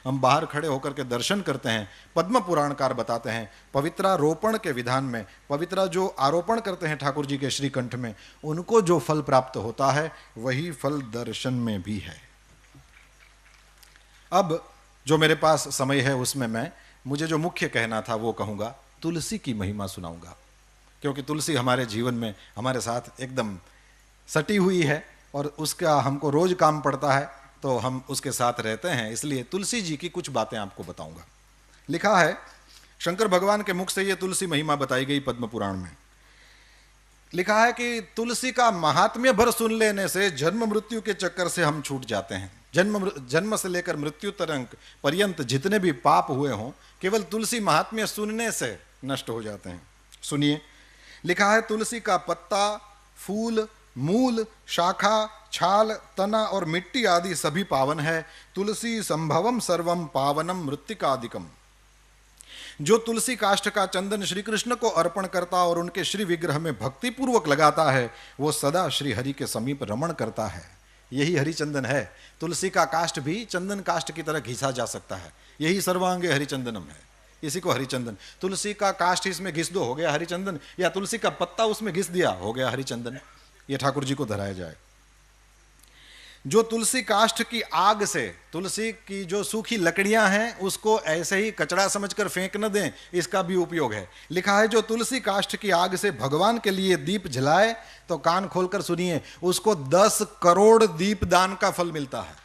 हम बाहर खड़े होकर के दर्शन करते हैं। पद्म पुराणकार बताते हैं पवित्रारोपण के विधान में, पवित्रा जो आरोपण करते हैं ठाकुर जी के श्रीकंठ में, उनको जो फल प्राप्त होता है वही फल दर्शन में भी है। अब जो मेरे पास समय है उसमें मुझे जो मुख्य कहना था वो कहूँगा, तुलसी की महिमा सुनाऊंगा, क्योंकि तुलसी हमारे जीवन में हमारे साथ एकदम सटी हुई है और उसका हमको रोज काम पड़ता है, तो हम उसके साथ रहते हैं, इसलिए तुलसी जी की कुछ बातें आपको बताऊंगा। लिखा है शंकर भगवान के मुख से ये तुलसी महिमा बताई गई पद्म पुराण में। लिखा है कि तुलसी का महात्म्य भर सुन लेने से जन्म मृत्यु के चक्कर से हम छूट जाते हैं। जन्म से लेकर मृत्यु तक पर्यंत जितने भी पाप हुए हों केवल तुलसी महात्म्य सुनने से नष्ट हो जाते हैं। सुनिए, लिखा है तुलसी का पत्ता, फूल, मूल, शाखा, छाल, तना और मिट्टी आदि सभी पावन है। तुलसी संभवम सर्वम पावनम मृत्तिकादिकम। जो तुलसी काष्ठ का चंदन श्री कृष्ण को अर्पण करता और उनके श्री विग्रह में भक्ति पूर्वक लगाता है वो सदा श्री हरि के समीप रमण करता है। यही हरिचंदन है। तुलसी का काष्ठ भी चंदन काष्ठ की तरह घिसा जा सकता है, यही सर्वांगे हरिचंदनम है, इसी को हरिचंदन। तुलसी का काष्ठ इसमें घिस दो, हो गया हरिचंदन, या तुलसी का पत्ता उसमें घिस दिया, हो गया हरिचंदन। ये ठाकुर जी को धराया जाए। जो तुलसी काष्ठ की आग से, तुलसी की जो सूखी लकड़ियां हैं उसको ऐसे ही कचरा समझकर फेंक न दें, इसका भी उपयोग है। लिखा है जो तुलसी काष्ठ की आग से भगवान के लिए दीप जलाए, तो कान खोलकर सुनिए, उसको 10 करोड़ दीप दान का फल मिलता है।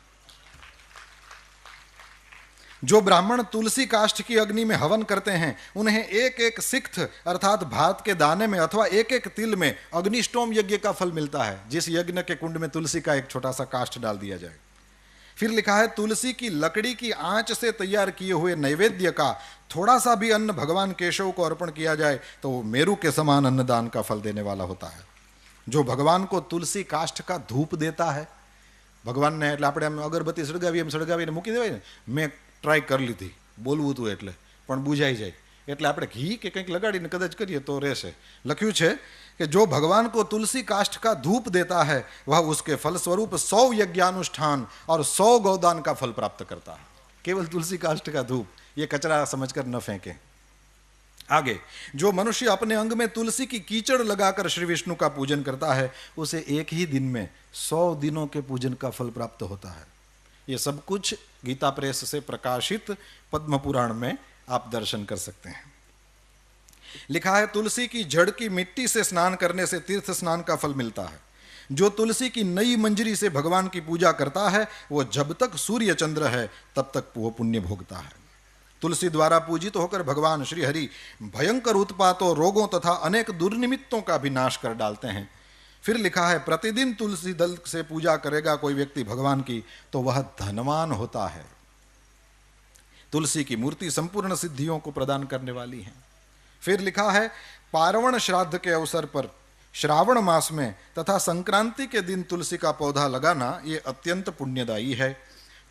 जो ब्राह्मण तुलसी काष्ठ की अग्नि में हवन करते हैं उन्हें एक एक सिक्त अर्थात भात के दाने में अथवा एक एक तिल में अग्निष्टोम यज्ञ का फल मिलता है, जिस यज्ञ के कुंड में तुलसी का एक छोटा सा काष्ठ डाल दिया जाए। फिर लिखा है तुलसी की लकड़ी की आंच से तैयार किए हुए नैवेद्य का थोड़ा सा भी अन्न भगवान केशव को अर्पण किया जाए तो वो मेरु के समान अन्नदान का फल देने वाला होता है। जो भगवान को तुलसी काष्ठ का धूप देता है, भगवान ने એટલે આપણે અગરબત્તી સળગાવીને મૂકી દેવાય ને, મેં ટ્રાય કરી લીધી બોલવું હતું એટલે પણ બુઝાઈ જાય, એટલે આપણે ઘી કે કંઈક લગાડીને કદાચ કરીએ તો રહેશે। લખ્યું છે कि जो भगवान को तुलसी काष्ठ का धूप देता है वह उसके फल स्वरूप 100 यज्ञानुष्ठान और 100 गौदान का फल प्राप्त करता है। केवल तुलसी काष्ठ का धूप, ये कचरा समझकर न फेंकें। आगे, जो मनुष्य अपने अंग में तुलसी की कीचड़ लगाकर श्री विष्णु का पूजन करता है उसे एक ही दिन में 100 दिनों के पूजन का फल प्राप्त होता है। ये सब कुछ गीता प्रेस से प्रकाशित पद्म पुराण में आप दर्शन कर सकते हैं। लिखा है तुलसी की जड़ की मिट्टी से स्नान करने से तीर्थ स्नान का फल मिलता है। जो तुलसी की नई मंजरी से भगवान की पूजा करता है वो जब तक सूर्य चंद्र है तब तक वो पुण्य भोगता है। तुलसी द्वारा पूजित होकर भगवान श्री हरि भयंकर उत्पातों, रोगों तथा अनेक दुर्निमित्तों का भी नाश कर डालते हैं। फिर लिखा है प्रतिदिन तुलसी दल से पूजा करेगा कोई व्यक्ति भगवान की तो वह धनवान होता है। तुलसी की मूर्ति संपूर्ण सिद्धियों को प्रदान करने वाली है। फिर लिखा है पार्वण श्राद्ध के अवसर पर श्रावण मास में तथा संक्रांति के दिन तुलसी का पौधा लगाना ये अत्यंत पुण्यदायी है।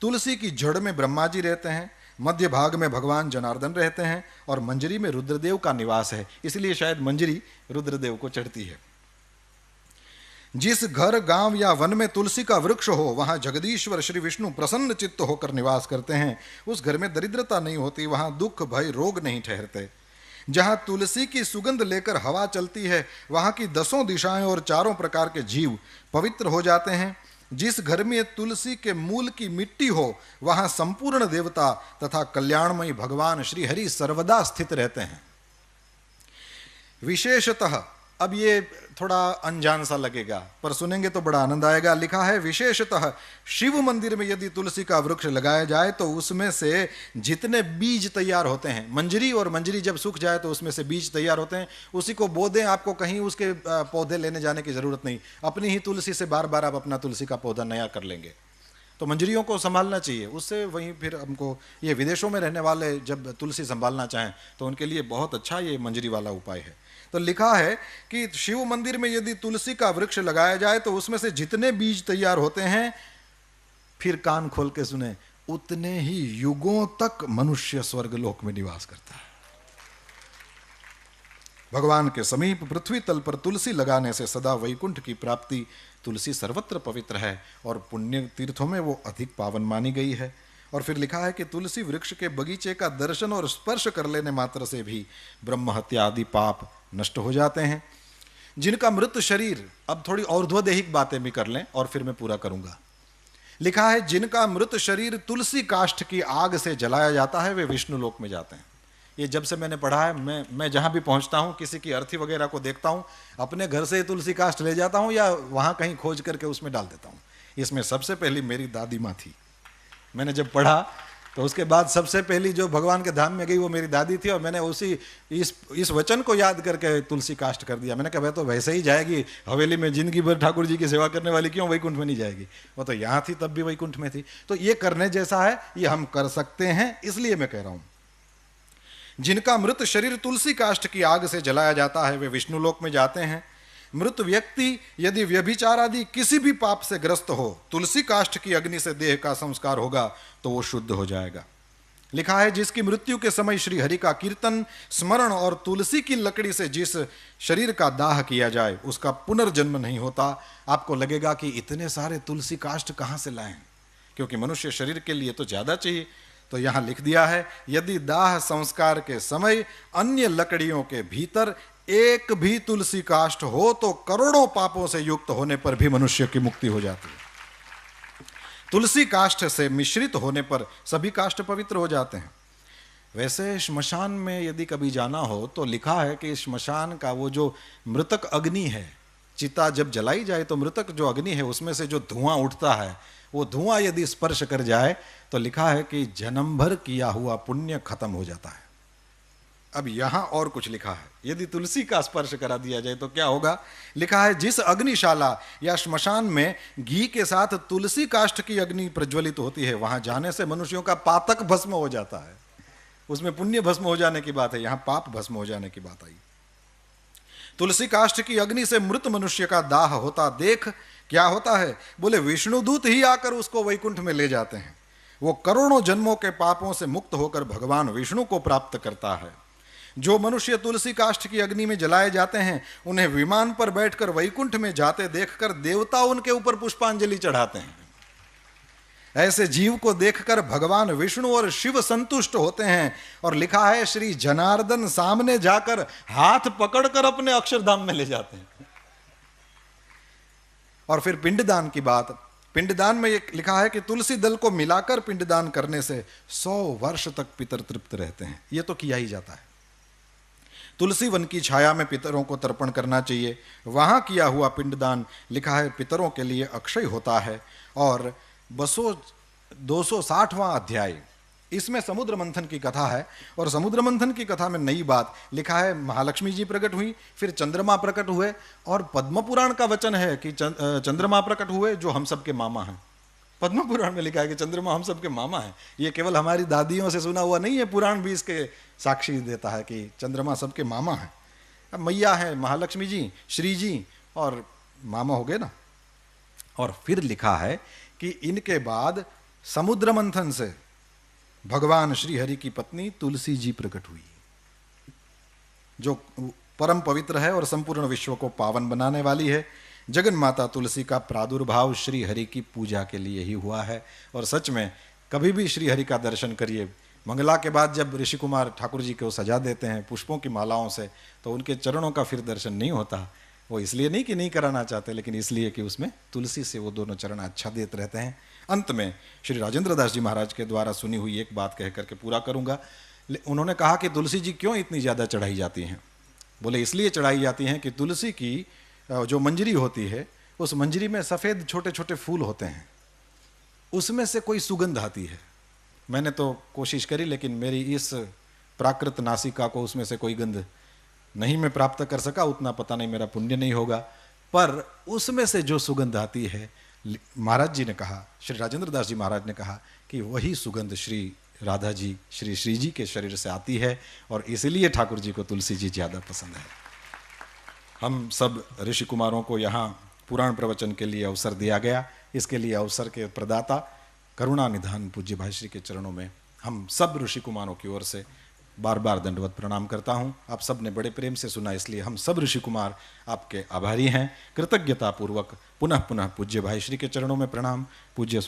तुलसी की जड़ में ब्रह्मा जी रहते हैं, मध्य भाग में भगवान जनार्दन रहते हैं और मंजरी में रुद्रदेव का निवास है, इसलिए शायद मंजरी रुद्रदेव को चढ़ती है। जिस घर, गांव या वन में तुलसी का वृक्ष हो वहां जगदीश्वर श्री विष्णु प्रसन्न चित्त होकर निवास करते हैं। उस घर में दरिद्रता नहीं होती, वहां दुख भय रोग नहीं ठहरते। जहां तुलसी की सुगंध लेकर हवा चलती है वहां की 10 दिशाएं और 4 प्रकार के जीव पवित्र हो जाते हैं। जिस घर में तुलसी के मूल की मिट्टी हो वहां संपूर्ण देवता तथा कल्याणमयी भगवान श्री हरि सर्वदा स्थित रहते हैं। विशेषतः, अब ये थोड़ा अनजान सा लगेगा पर सुनेंगे तो बड़ा आनंद आएगा। लिखा है विशेषतः शिव मंदिर में यदि तुलसी का वृक्ष लगाया जाए तो उसमें से जितने बीज तैयार होते हैं, मंजरी और मंजरी जब सूख जाए तो उसमें से बीज तैयार होते हैं, उसी को बो दें, आपको कहीं उसके पौधे लेने जाने की जरूरत नहीं, अपनी ही तुलसी से बार बार आप अपना तुलसी का पौधा नया कर लेंगे। तो मंजरियों को संभालना चाहिए, उससे वहीं फिर हमको ये विदेशों में रहने वाले जब तुलसी संभालना चाहें तो उनके लिए बहुत अच्छा ये मंजरी वाला उपाय है। तो लिखा है कि शिव मंदिर में यदि तुलसी का वृक्ष लगाया जाए तो उसमें से जितने बीज तैयार होते हैं, फिर कान खोल के सुने, उतने ही युगों तक मनुष्य स्वर्गलोक में निवास करता है। भगवान के समीप पृथ्वी तल पर तुलसी लगाने से सदा वैकुंठ की प्राप्ति। तुलसी सर्वत्र पवित्र है और पुण्य तीर्थों में वो अधिक पावन मानी गई है। और फिर लिखा है कि तुलसी वृक्ष के बगीचे का दर्शन और स्पर्श कर लेने मात्र से भी ब्रह्म हत्या आदि पाप नष्ट हो जाते हैं। जिनका मृत शरीर, अब थोड़ी और्ध्वदेहिक बातें भी कर लें और फिर मैं पूरा करूंगा। लिखा है जिनका मृत शरीर तुलसी काष्ठ की आग से जलाया जाता है वे विष्णु लोक में जाते हैं। ये जब से मैंने पढ़ा है, मैं जहां भी पहुंचता हूं, किसी की अर्थी वगैरह को देखता हूं, अपने घर से तुलसी काष्ठ ले जाता हूं या वहां कहीं खोज करके उसमें डाल देता हूं। इसमें सबसे पहली मेरी दादी माँ थी। मैंने जब पढ़ा तो उसके बाद सबसे पहली जो भगवान के धाम में गई वो मेरी दादी थी, और मैंने उसी इस वचन को याद करके तुलसी काष्ठ कर दिया। मैंने कहा वह तो वैसे ही जाएगी, हवेली में जिंदगी भर ठाकुर जी की सेवा करने वाली क्यों वैकुंठ में नहीं जाएगी, वो तो यहाँ थी तब भी वैकुंठ में थी। तो ये करने जैसा है, ये हम कर सकते हैं, इसलिए मैं कह रहा हूं जिनका मृत शरीर तुलसी काष्ठ की आग से जलाया जाता है वे विष्णु लोक में जाते हैं। मृत व्यक्ति यदि व्यभिचार आदि किसी भी पाप से ग्रस्त हो, तुलसी काष्ठ की अग्नि से देह का संस्कार होगा तो वो शुद्ध हो जाएगा। लिखा है जिसकी मृत्यु के समय श्री हरि का कीर्तन स्मरण और तुलसी की लकड़ी से जिस शरीर का दाह किया जाए उसका पुनर्जन्म नहीं होता। आपको लगेगा कि इतने सारे तुलसी काष्ठ कहां से लाएं, क्योंकि मनुष्य शरीर के लिए तो ज्यादा चाहिए। तो यहां लिख दिया है यदि दाह संस्कार के समय अन्य लकड़ियों के भीतर एक भी तुलसी काष्ठ हो तो करोड़ों पापों से युक्त होने पर भी मनुष्य की मुक्ति हो जाती है। तुलसी काष्ठ से मिश्रित होने पर सभी काष्ठ पवित्र हो जाते हैं। वैसे श्मशान में यदि कभी जाना हो तो लिखा है कि श्मशान का वो जो मृतक अग्नि है, चिता जब जलाई जाए तो मृतक जो अग्नि है उसमें से जो धुआं उठता है, वो धुआं यदि स्पर्श कर जाए तो लिखा है कि जन्म भर किया हुआ पुण्य खत्म हो जाता है। अब यहां और कुछ लिखा है, यदि तुलसी का स्पर्श करा दिया जाए तो क्या होगा। लिखा है जिस अग्निशाला या श्मशान में घी के साथ तुलसी काष्ठ की अग्नि प्रज्वलित होती है वहां जाने से मनुष्यों का पातक भस्म हो जाता है। उसमें पुण्य भस्म हो जाने की बात है, यहां पाप भस्म हो जाने की बात आई। तुलसी काष्ठ की अग्नि से मृत मनुष्य का दाह होता देख क्या होता है, बोले विष्णुदूत ही आकर उसको वैकुंठ में ले जाते हैं। वो करोड़ों जन्मों के पापों से मुक्त होकर भगवान विष्णु को प्राप्त करता है। जो मनुष्य तुलसी काष्ठ की अग्नि में जलाए जाते हैं उन्हें विमान पर बैठकर वैकुंठ में जाते देखकर देवता उनके ऊपर पुष्पांजलि चढ़ाते हैं। ऐसे जीव को देखकर भगवान विष्णु और शिव संतुष्ट होते हैं, और लिखा है श्री जनार्दन सामने जाकर हाथ पकड़कर अपने अक्षरधाम में ले जाते हैं। और फिर पिंडदान की बात, पिंडदान में ये लिखा है कि तुलसी दल को मिलाकर पिंडदान करने से 100 वर्ष तक पितर तृप्त रहते हैं। ये तो किया ही जाता है। तुलसी वन की छाया में पितरों को तर्पण करना चाहिए। वहां किया हुआ पिंडदान लिखा है पितरों के लिए अक्षय होता है। और 260वां अध्याय, इसमें समुद्र मंथन की कथा है, और समुद्र मंथन की कथा में नई बात लिखा है महालक्ष्मी जी प्रकट हुई, फिर चंद्रमा प्रकट हुए, और पद्म पुराण का वचन है कि चंद्रमा प्रकट हुए जो हम सबके मामा हैं। पद्म पुराण में लिखा है कि चंद्रमा हम सबके मामा हैं। ये केवल हमारी दादियों से सुना हुआ नहीं है, पुराण भी इसके साक्षी देता है कि चंद्रमा सबके मामा हैं। अब मैया है महालक्ष्मी जी, श्री जी, और मामा हो गए ना। और फिर लिखा है कि इनके बाद समुद्र मंथन से भगवान श्री हरि की पत्नी तुलसी जी प्रकट हुई, जो परम पवित्र है और संपूर्ण विश्व को पावन बनाने वाली है। जगन माता तुलसी का प्रादुर्भाव श्री हरि की पूजा के लिए ही हुआ है। और सच में कभी भी श्री हरि का दर्शन करिए, मंगला के बाद जब ऋषि कुमार ठाकुर जी को सजा देते हैं पुष्पों की मालाओं से, तो उनके चरणों का फिर दर्शन नहीं होता। वो इसलिए नहीं कि नहीं कराना चाहते, लेकिन इसलिए कि उसमें तुलसी से वो दोनों चरण अच्छा देते रहते हैं। अंत में श्री राजेंद्र दास जी महाराज के द्वारा सुनी हुई एक बात कह करके पूरा करूंगा। उन्होंने कहा कि तुलसी जी क्यों इतनी ज़्यादा चढ़ाई जाती हैं। बोले इसलिए चढ़ाई जाती हैं कि तुलसी की जो मंजरी होती है, उस मंजरी में सफ़ेद छोटे छोटे फूल होते हैं, उसमें से कोई सुगंध आती है। मैंने तो कोशिश करी, लेकिन मेरी इस प्राकृत नासिका को उसमें से कोई गंध नहीं मैं प्राप्त कर सका। उतना पता नहीं मेरा पुण्य नहीं होगा, पर उसमें से जो सुगंध आती है, महाराज जी ने कहा, श्री राजेंद्र दास जी महाराज ने कहा कि वही सुगंध श्री राधा जी, श्री श्री जी के शरीर से आती है, और इसलिए ठाकुर जी को तुलसी जी ज़्यादा पसंद है। हम सब ऋषि कुमारों को यहाँ पुराण प्रवचन के लिए अवसर दिया गया। इसके लिए अवसर के प्रदाता करुणा निधान पूज्य भाई श्री के चरणों में हम सब ऋषि कुमारों की ओर से बार बार दंडवत प्रणाम करता हूँ। आप सब ने बड़े प्रेम से सुना, इसलिए हम सब ऋषि कुमार आपके आभारी हैं। कृतज्ञता पूर्वक पुनः पुनः पूज्य भाई श्री के चरणों में प्रणाम। पूज्य